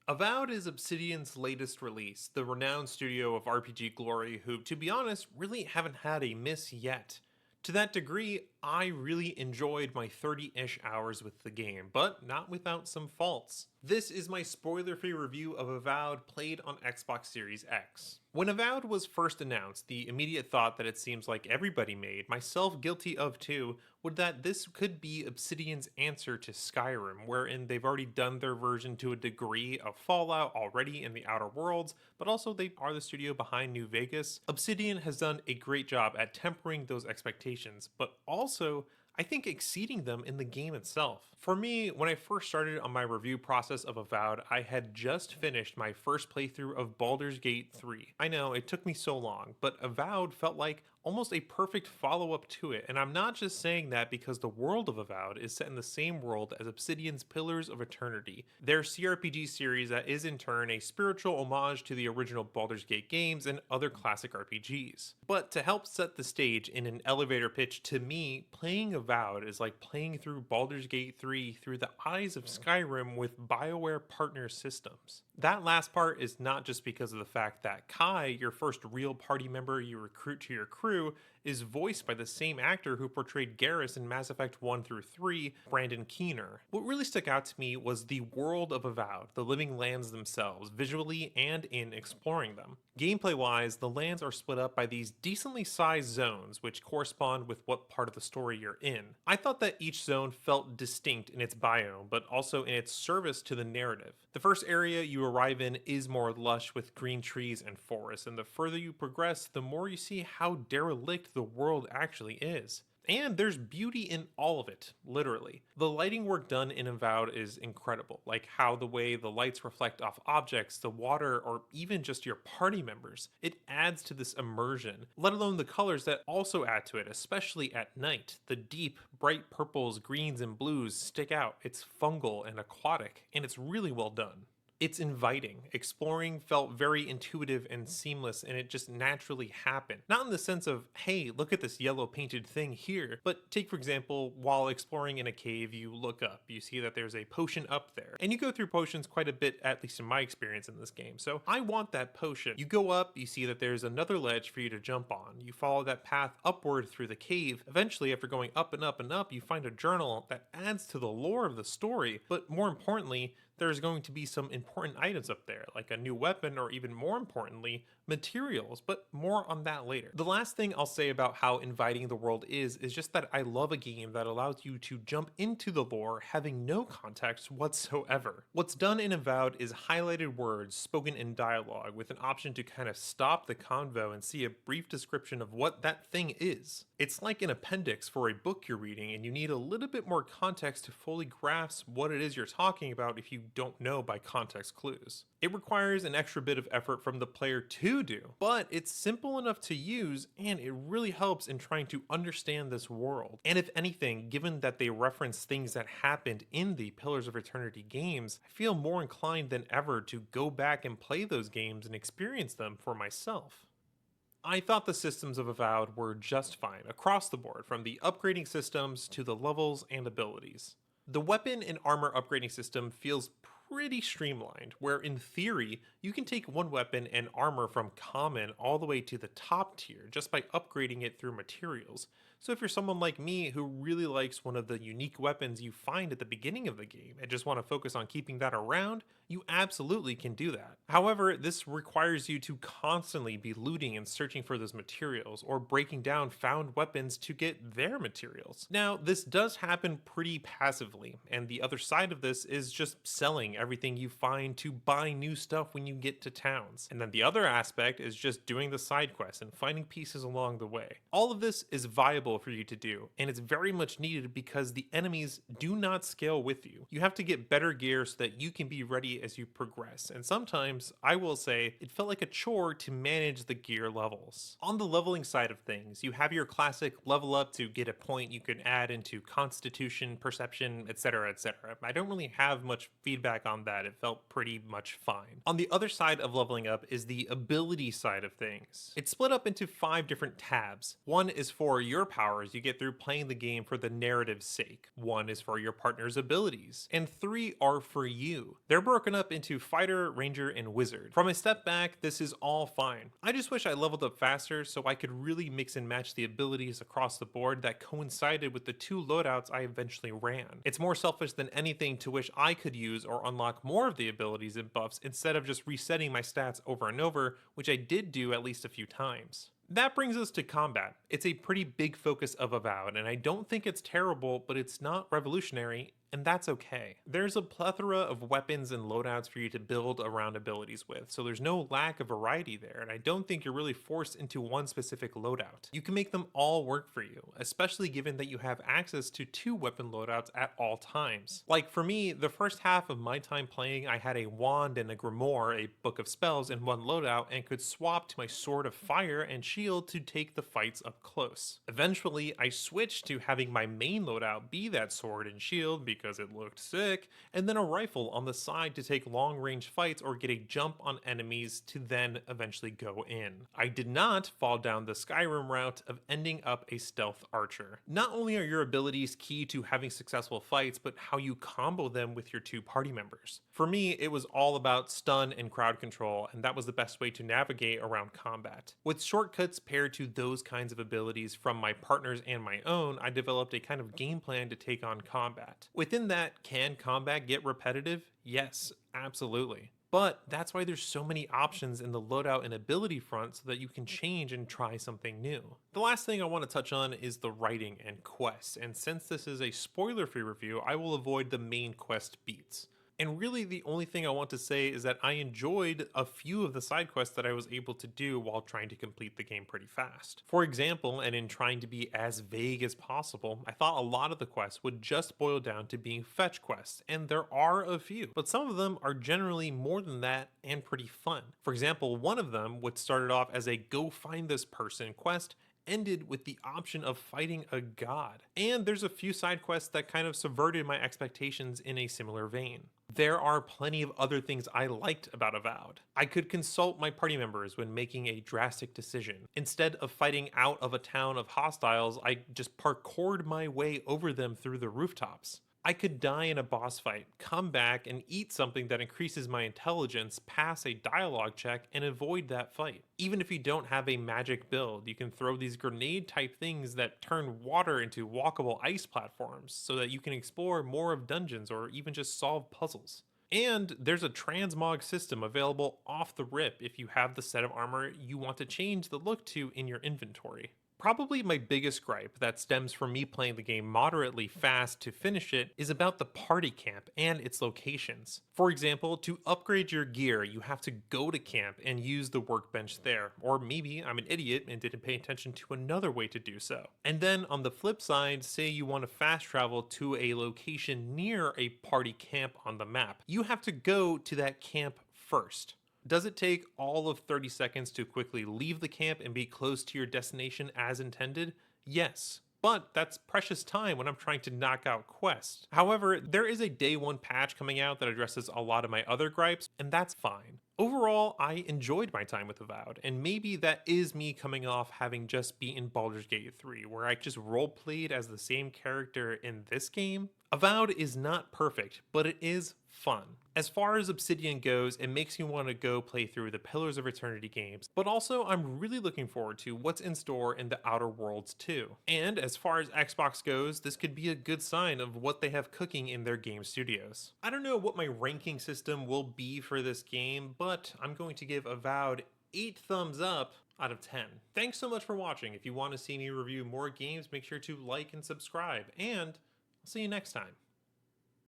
Avowed is Obsidian's latest release, the renowned studio of RPG glory who, to be honest, really haven't had a miss yet. To that degree, I really enjoyed my 30-ish hours with the game, but not without some faults. This is my spoiler-free review of Avowed played on Xbox Series X. When Avowed was first announced, the immediate thought that it seems like everybody made, myself guilty of too, was that this could be Obsidian's answer to Skyrim, wherein they've already done their version to a degree of Fallout already in the Outer Worlds, but also they are the studio behind New Vegas. Obsidian has done a great job at tempering those expectations, but also I think exceeding them in the game itself. For me, when I first started on my review process of Avowed, I had just finished my first playthrough of Baldur's Gate 3. I know, it took me so long, but Avowed felt like almost a perfect follow-up to it, and I'm not just saying that because the world of Avowed is set in the same world as Obsidian's Pillars of Eternity, their CRPG series that is in turn a spiritual homage to the original Baldur's Gate games and other classic RPGs. But to help set the stage in an elevator pitch, to me, playing Avowed is like playing through Baldur's Gate 3 through the eyes of Skyrim with BioWare partner systems. That last part is not just because of the fact that Kai, your first real party member you recruit to your crew, is voiced by the same actor who portrayed Garrus in Mass Effect 1 through 3, Brandon Keener. What really stuck out to me was the world of Avowed, the living lands themselves, visually and in exploring them. Gameplay-wise, the lands are split up by these decently sized zones, which correspond with what part of the story you're in. I thought that each zone felt distinct in its biome, but also in its service to the narrative. The first area you arrive in is more lush with green trees and forests, and the further you progress, the more you see how derelict the world actually is. And there's beauty in all of it, literally. The lighting work done in Avowed is incredible, like how the way the lights reflect off objects, the water, or even just your party members. It adds to this immersion, let alone the colors that also add to it, especially at night. The deep, bright purples, greens, and blues stick out. It's fungal and aquatic, and it's really well done. It's inviting. Exploring felt very intuitive and seamless, and it just naturally happened. Not in the sense of, hey, look at this yellow painted thing here, but take for example, while exploring in a cave, you look up, you see that there's a potion up there, and you go through potions quite a bit, at least in my experience in this game, so I want that potion. You go up, you see that there's another ledge for you to jump on, you follow that path upward through the cave, eventually after going up and up and up, you find a journal that adds to the lore of the story, but more importantly, there's going to be some important items up there, like a new weapon or even more importantly, materials, but more on that later. The last thing I'll say about how inviting the world is just that I love a game that allows you to jump into the lore having no context whatsoever. What's done in Avowed is highlighted words spoken in dialogue with an option to kind of stop the convo and see a brief description of what that thing is. It's like an appendix for a book you're reading and you need a little bit more context to fully grasp what it is you're talking about if you don't know by context clues. It requires an extra bit of effort from the player to do, but it's simple enough to use and it really helps in trying to understand this world. And if anything, given that they reference things that happened in the Pillars of Eternity games, I feel more inclined than ever to go back and play those games and experience them for myself. I thought the systems of Avowed were just fine across the board, from the upgrading systems to the levels and abilities. The weapon and armor upgrading system feels pretty streamlined, where in theory, you can take one weapon and armor from common all the way to the top tier just by upgrading it through materials. So if you're someone like me who really likes one of the unique weapons you find at the beginning of the game and just want to focus on keeping that around, you absolutely can do that. However, this requires you to constantly be looting and searching for those materials or breaking down found weapons to get their materials. Now, this does happen pretty passively, and the other side of this is just selling everything you find to buy new stuff when you get to towns. And then the other aspect is just doing the side quests and finding pieces along the way. All of this is viable for you to do, and it's very much needed because the enemies do not scale with you. You have to get better gear so that you can be ready as you progress, and sometimes, I will say, it felt like a chore to manage the gear levels. On the leveling side of things, you have your classic level up to get a point you can add into Constitution, Perception, etc, etc. I don't really have much feedback on that, it felt pretty much fine. On the other side of leveling up is the ability side of things. It's split up into 5 different tabs. One is for your powers you get through playing the game for the narrative's sake. 1 is for your partner's abilities, and 3 are for you. They're broken up into fighter, ranger, and wizard. From a step back, this is all fine. I just wish I leveled up faster so I could really mix and match the abilities across the board that coincided with the 2 loadouts I eventually ran. It's more selfish than anything to wish I could use or unlock more of the abilities and buffs instead of just resetting my stats over and over, which I did do at least a few times. That brings us to combat. It's a pretty big focus of Avowed, and I don't think it's terrible, but it's not revolutionary, and that's okay. There's a plethora of weapons and loadouts for you to build around abilities with, so there's no lack of variety there, and I don't think you're really forced into one specific loadout. You can make them all work for you, especially given that you have access to 2 weapon loadouts at all times. Like for me, the first half of my time playing, I had a wand and a grimoire, a book of spells, in one loadout, and could swap to my sword of fire and shield to take the fights up close. Eventually, I switched to having my main loadout be that sword and shield because it looked sick, and then a rifle on the side to take long range fights or get a jump on enemies to then eventually go in. I did not fall down the Skyrim route of ending up a stealth archer. Not only are your abilities key to having successful fights, but how you combo them with your 2 party members. For me, it was all about stun and crowd control, and that was the best way to navigate around combat. With shortcuts paired to those kinds of abilities from my partners and my own, I developed a kind of game plan to take on combat. Within that, can combat get repetitive? Yes, absolutely. But that's why there's so many options in the loadout and ability front so that you can change and try something new. The last thing I want to touch on is the writing and quests, and since this is a spoiler-free review, I will avoid the main quest beats. And really the only thing I want to say is that I enjoyed a few of the side quests that I was able to do while trying to complete the game pretty fast. For example, and in trying to be as vague as possible, I thought a lot of the quests would just boil down to being fetch quests, and there are a few, but some of them are generally more than that and pretty fun. For example, one of them, which started off as a go find this person quest, ended with the option of fighting a god. And there's a few side quests that kind of subverted my expectations in a similar vein. There are plenty of other things I liked about Avowed. I could consult my party members when making a drastic decision. Instead of fighting out of a town of hostiles, I just parkoured my way over them through the rooftops. I could die in a boss fight, come back and eat something that increases my intelligence, pass a dialogue check, and avoid that fight. Even if you don't have a magic build, you can throw these grenade type things that turn water into walkable ice platforms so that you can explore more of dungeons or even just solve puzzles. And there's a transmog system available off the rip if you have the set of armor you want to change the look to in your inventory. Probably my biggest gripe that stems from me playing the game moderately fast to finish it is about the party camp and its locations. For example, to upgrade your gear, you have to go to camp and use the workbench there, or maybe I'm an idiot and didn't pay attention to another way to do so. And then on the flip side, say you want to fast travel to a location near a party camp on the map, you have to go to that camp first. Does it take all of 30 seconds to quickly leave the camp and be close to your destination as intended? Yes. But that's precious time when I'm trying to knock out quests. However, there is a day 1 patch coming out that addresses a lot of my other gripes, and that's fine. Overall, I enjoyed my time with Avowed, and maybe that is me coming off having just beaten Baldur's Gate 3, where I just roleplayed as the same character in this game. Avowed is not perfect, but it is fun. As far as Obsidian goes, it makes me want to go play through the Pillars of Eternity games, but also I'm really looking forward to what's in store in the Outer Worlds too. And as far as Xbox goes, this could be a good sign of what they have cooking in their game studios. I don't know what my ranking system will be for this game, but I'm going to give Avowed 8 thumbs up out of 10. Thanks so much for watching. If you want to see me review more games, make sure to like and subscribe, and I'll see you next time.